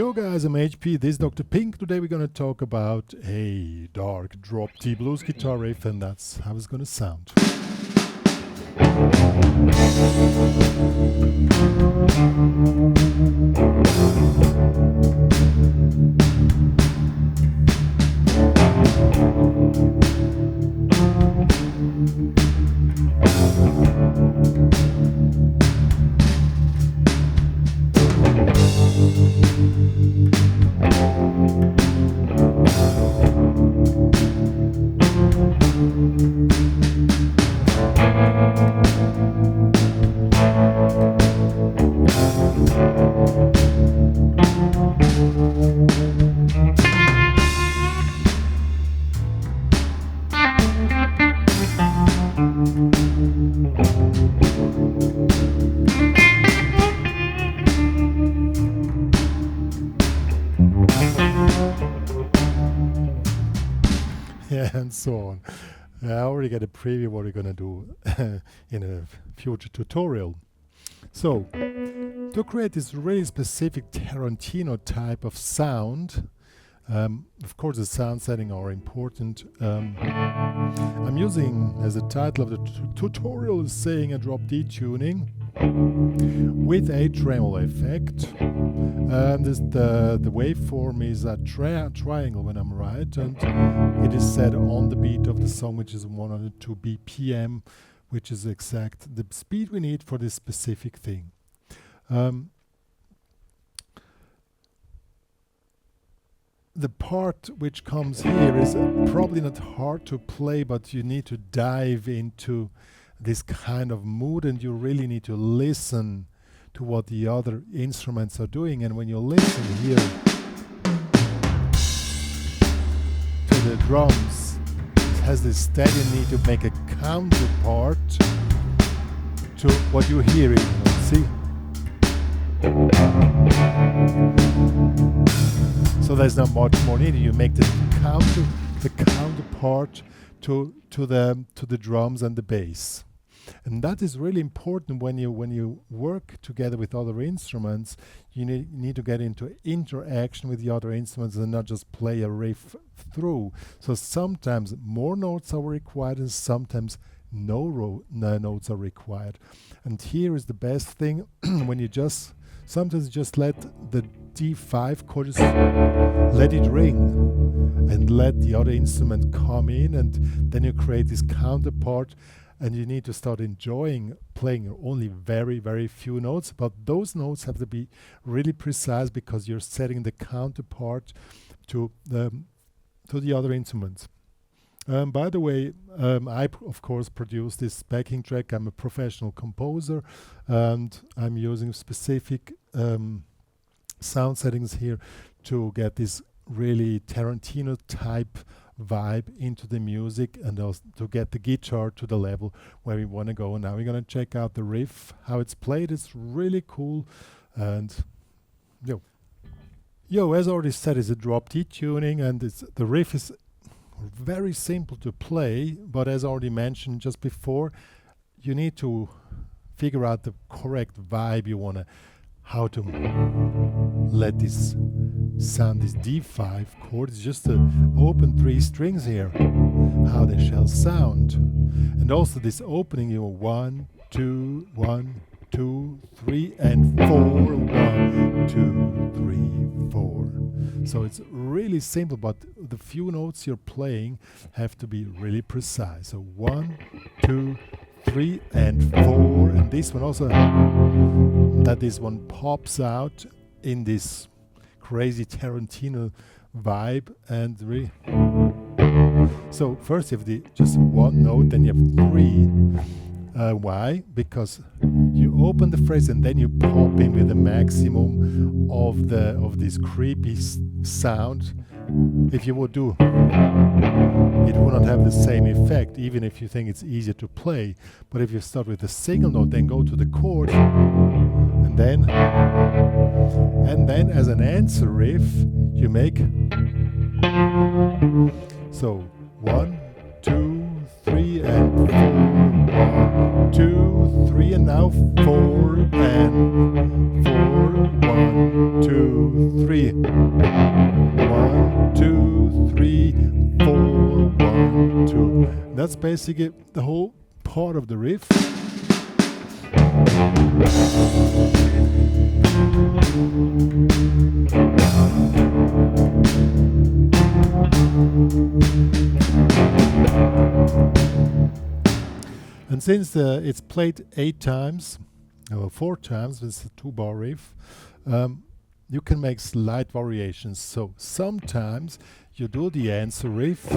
Yo guys, I'm HP, this is Dr. Pink. Today we're gonna talk about a dark drop D blues guitar riff, and that's how it's gonna sound. Yeah, and so on. I already get a preview what we're gonna do in a future tutorial. So, to create this really specific Tarantino type of sound, of course the sound setting are important. I'm using, as the title of the tutorial is saying, a drop D tuning with a tremolo effect. The waveform is a triangle when I'm right, and it is set on the beat of the song, which is 102 BPM, which is exact the speed we need for this specific thing. The part which comes here is probably not hard to play, but you need to dive into this kind of mood, and you really need to listen to what the other instruments are doing. And when you listen here to the drums, it has this steady need to make a counterpart to what you're hearing. See? So there's not much more needed. You make the counterpart to the drums and the bass. And that is really important when you work together with other instruments. You need to get into interaction with the other instruments and not just play a riff through. So sometimes more notes are required and sometimes no notes are required. And here is the best thing when you sometimes just let the D5 chord, just let it ring and let the other instrument come in, and then you create this counterpart. And you need to start enjoying playing only very, very few notes, but those notes have to be really precise because you're setting the counterpart to the other instruments. By the way, I of course produce this backing track. I'm a professional composer, and I'm using specific sound settings here to get this really Tarantino type vibe into the music, and also to get the guitar to the level where we want to go. Now we're going to check out the riff, how it's played. It's really cool. And as already said, it's a drop D tuning, and the riff is very simple to play, but as already mentioned just before, you need to figure out the correct vibe you want to, how to let this sound, this D5 chord is just to open 3 strings here, how they shall sound. And also this opening, 1, 2, 1, 2, 3, and 4, 1, 2, 3, 4. So it's really simple, but the few notes you're playing have to be really precise. So 1, 2, 3, and 4, and this one also, that this one pops out in this crazy Tarantino vibe. And so first you have just one note, then you have 3. Why? Because you open the phrase and then you pop in with the maximum of this creepy sound. If you would do, it would not have the same effect, even if you think it's easier to play. But if you start with a single note, then go to the chord, and then as an answer riff, you make so 1, 2, 3, and 4. 1, 2, 3, and now 4 and 4. 1, 2, 3. that's basically the whole part of the riff. And since it's played 8 times, or 4 times, with a 2-bar riff, you can make slight variations. So sometimes you do the answer riff,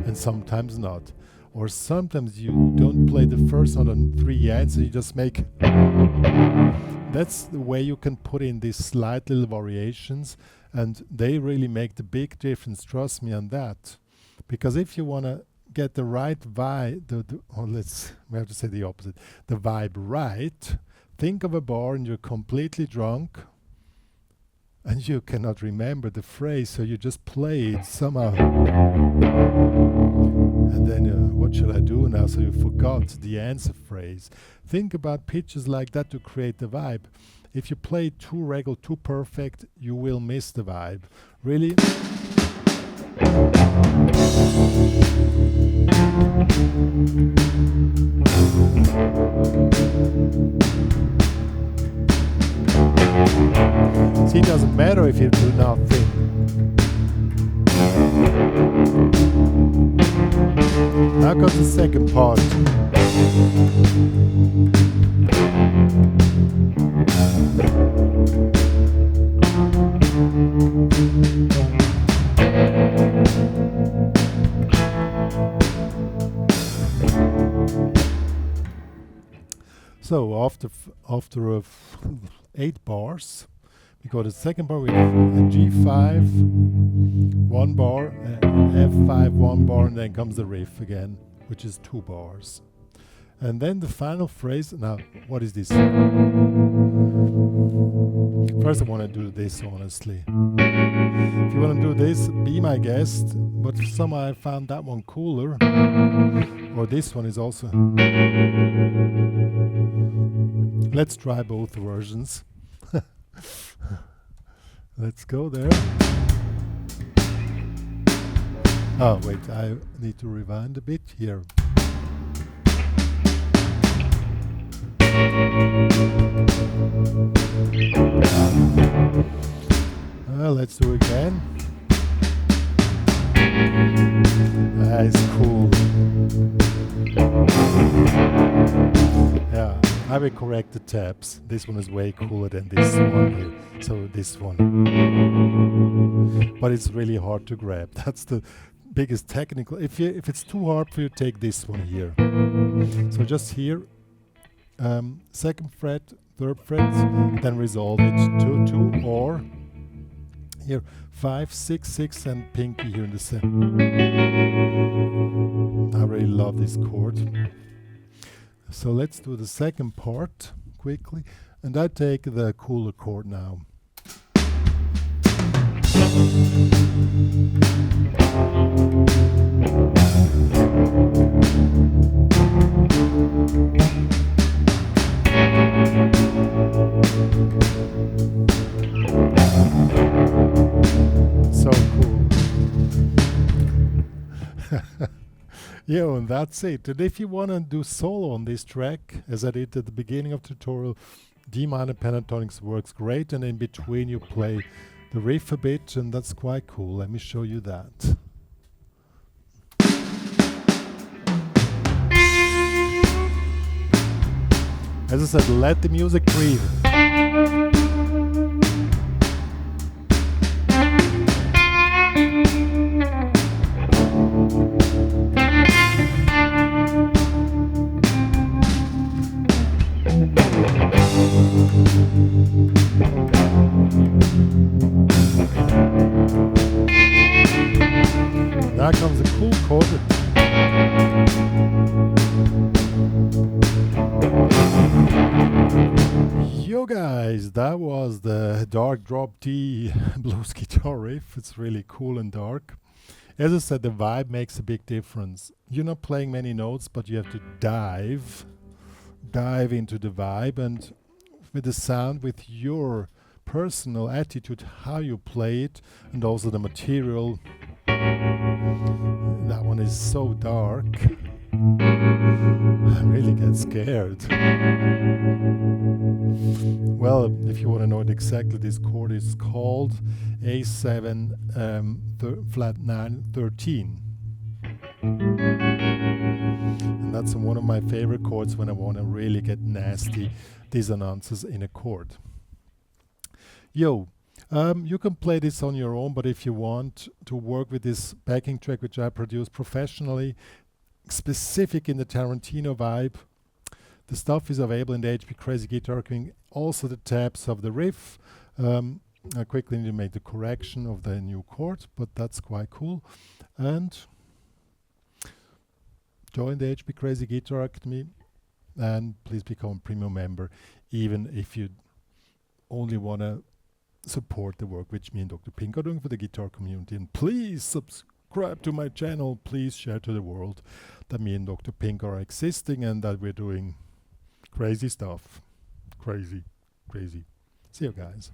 and sometimes not. Or sometimes you don't play the first note on 3 answers, you just make. That's the way you can put in these slight little variations, and they really make the big difference, trust me on that. Because if you want to get the right vibe, we have to say the opposite, the vibe right, think of a bar and you're completely drunk and you cannot remember the phrase, so you just play it somehow. And then what should I do now? So you forgot the answer phrase. Think about pitches like that to create the vibe. If you play too regular, too perfect, you will miss the vibe. Really. See, it doesn't matter if you do nothing. Now comes the second part. So after 8 bars, we got a second bar with a G5, 1 bar, F5, 1 bar, and then comes the riff again, which is 2 bars. And then the final phrase. Now, what is this? First I want to do this, honestly. If you want to do this, be my guest, but somehow I found that one cooler. Or this one is also. Let's try both versions. Let's go there. Oh, wait, I need to rewind a bit here. Let's do it again. It's cool. Yeah, I will correct the tabs. This one is way cooler than this one here. So this one. But it's really hard to grab. That's the biggest technical. If it's too hard for you, take this one here. So just here, 2nd fret, 3rd fret, then resolve it to 2, or here 5, 6, 6, and pinky here in the center. I really love this chord. So let's do the second part quickly, and I take the cooler chord now. So cool. Yeah, and that's it. And if you want to do solo on this track, as I did at the beginning of the tutorial, D minor pentatonics works great, and in between you play the riff a bit, and that's quite cool. Let me show you that. As I said, let the music breathe. Now comes a cool chord. Yo guys, that was the dark drop D blues guitar riff. It's really cool and dark. As I said, the vibe makes a big difference. You're not playing many notes, but you have to dive into the vibe, and with the sound, with your personal attitude how you play it, and also the material. That one is so dark. I really get scared. Well, if you want to know it exactly, this chord is called A7 flat 9 13. And that's one of my favorite chords when I want to really get nasty dissonances in a chord. You can play this on your own, but if you want to work with this backing track, which I produced professionally, specific in the Tarantino vibe, the stuff is available in the HPCrazy Guitar King. Also the tabs of the riff. I quickly need to make the correction of the new chord, but that's quite cool. And join the HPCrazy Guitar Academy, and please become a premium member, even if you only want to support the work which me and Dr. Pink are doing for the guitar community. And please subscribe to my channel. Please share to the world that me and Dr. Pink are existing and that we're doing crazy stuff. Crazy. See you guys.